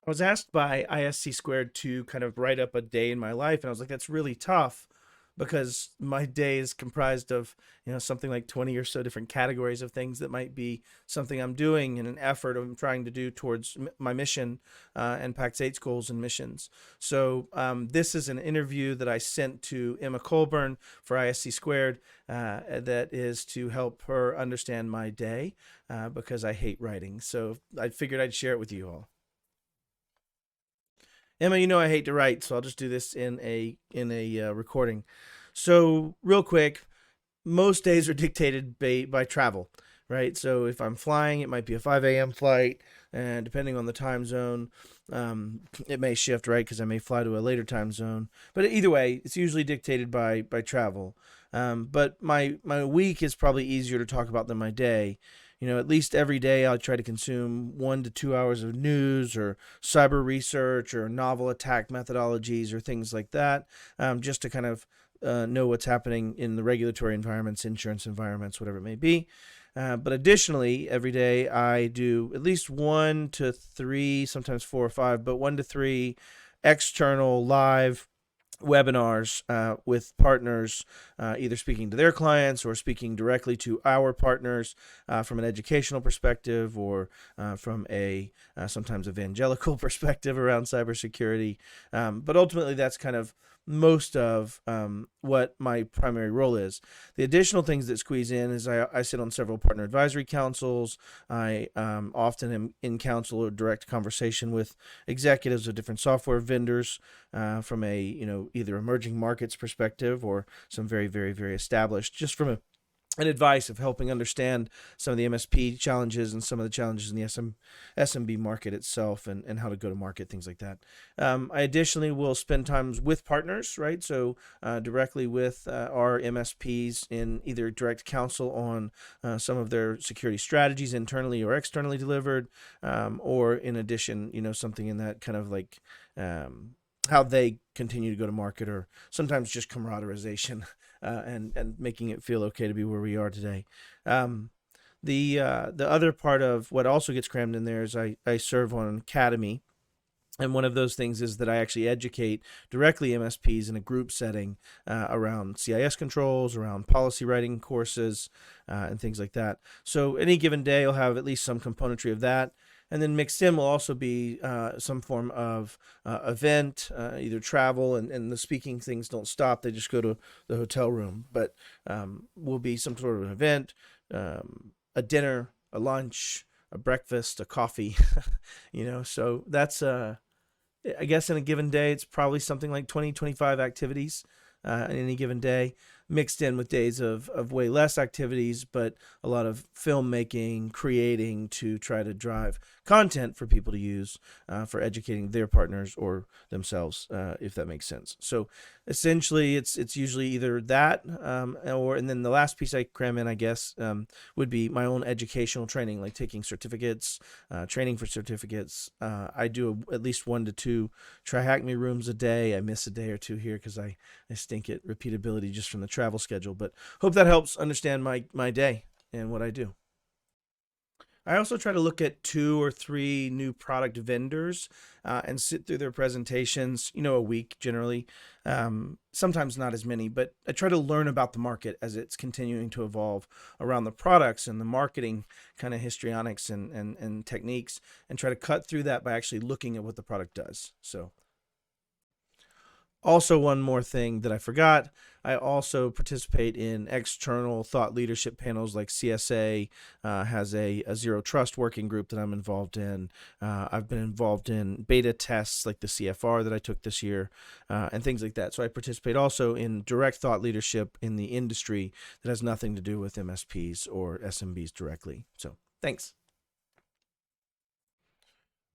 I was asked by ISC Squared to kind of write up a day in my life, and I was like, that's really tough because my day is comprised of something like 20 or so different categories of things that might be something I'm doing in an effort I'm trying to do towards my mission and PAX 8's goals and missions. So this is an interview that I sent to Emma Colburn for ISC Squared that is to help her understand my day because I hate writing. So I figured I'd share it with you all. Emma, I hate to write, so I'll just do this in a recording. So real quick, most days are dictated by travel, right? So if I'm flying, it might be a 5 a.m. flight, and depending on the time zone, it may shift, right? Because I may fly to a later time zone. But either way, it's usually dictated by travel. But my week is probably easier to talk about than my day. At least every day I'll try to consume 1 to 2 hours of news or cyber research or novel attack methodologies or things like that, just to kind of know what's happening in the regulatory environments, insurance environments, whatever it may be. But additionally, every day I do at least 1 to 3, sometimes 4 or 5, but 1 to 3 external live webinars with partners, either speaking to their clients or speaking directly to our partners from an educational perspective or from a sometimes evangelical perspective around cybersecurity. But ultimately, that's kind of most of what my primary role is. The additional things that squeeze in is I sit on several partner advisory councils. I often am in council or direct conversation with executives of different software vendors from a either emerging markets perspective or some very very very established, just from an advice of helping understand some of the MSP challenges and some of the challenges in the SMB market itself and how to go to market, things like that. I additionally will spend times with partners, right? So directly with our MSPs in either direct counsel on some of their security strategies internally or externally delivered, or in addition, something in that kind of like how they continue to go to market, or sometimes just camaraderization and making it feel okay to be where we are today. The other part of what also gets crammed in there is I serve on an academy. And one of those things is that I actually educate directly MSPs in a group setting around CIS controls, around policy writing courses, and things like that. So any given day, I'll have at least some componentry of that. And then mixed in will also be some form of event, either travel, and the speaking things don't stop. They just go to the hotel room. But will be some sort of an event, a dinner, a lunch, a breakfast, a coffee, so that's I guess in a given day, it's probably something like 20, 25 activities in any given day, mixed in with days of way less activities, but a lot of filmmaking, creating to try to drive content for people to use for educating their partners or themselves, if that makes sense. So essentially, it's usually either that and then the last piece I cram in, I guess, would be my own educational training, like taking certificates, training for certificates. I do at least 1 to 2 TriHackMe rooms a day. I miss a day or two here because I stink at repeatability just from the travel schedule, but hope that helps understand my day and what I do. I also try to look at 2 or 3 new product vendors and sit through their presentations, a week generally. Sometimes not as many, but I try to learn about the market as it's continuing to evolve around the products and the marketing kind of histrionics and techniques, and try to cut through that by actually looking at what the product does. So also, one more thing that I forgot, I also participate in external thought leadership panels like CSA has a zero trust working group that I'm involved in. I've been involved in beta tests like the CFR that I took this year and things like that. So I participate also in direct thought leadership in the industry that has nothing to do with MSPs or SMBs directly. So thanks.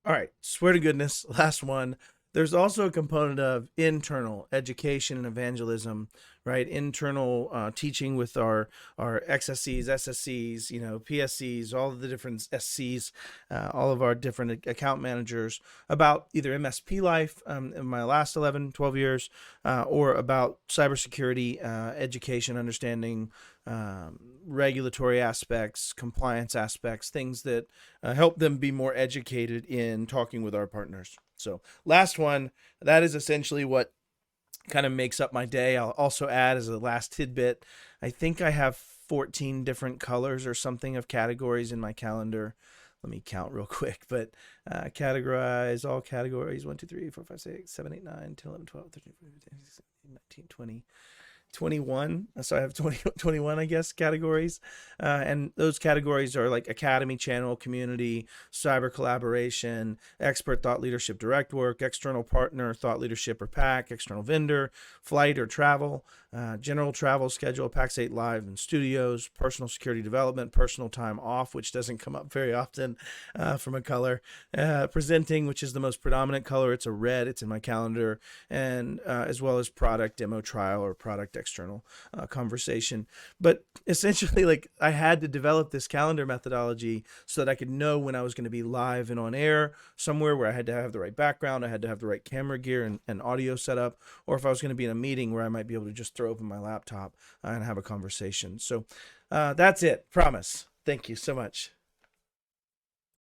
All right, swear to goodness, last one. There's also a component of internal education and evangelism, right? Internal teaching with our XSCs, SSCs, PSCs, all of the different SCs, all of our different account managers about either MSP life in my last 11, 12 years, or about cybersecurity education, understanding regulatory aspects, compliance aspects, things that help them be more educated in talking with our partners. So last one, that is essentially what kind of makes up my day. I'll also add as a last tidbit, I think I have 14 different colors or something of categories in my calendar. Let me count real quick, but categorize all categories 1, 2, 3, 4, 5, 6, 7, 8, 9, 10, 11, 12, 13, 14, 15, 16, 17, 19, 20. 21. So I have 21, I guess, categories. And those categories are like academy, channel, community, cyber collaboration, expert thought leadership, direct work, external partner, thought leadership or PAC, external vendor, flight or travel, general travel schedule, PAX 8 live and studios, personal security development, personal time off, which doesn't come up very often from a color, presenting, which is the most predominant color. It's a red. It's in my calendar, and as well as product demo trial or product external conversation. But essentially, like, I had to develop this calendar methodology so that I could know when I was going to be live and on air somewhere where I had to have the right background, I had to have the right camera gear and audio setup, or if I was going to be in a meeting where I might be able to just throw open my laptop and have a conversation. So that's it. Promise. Thank you so much.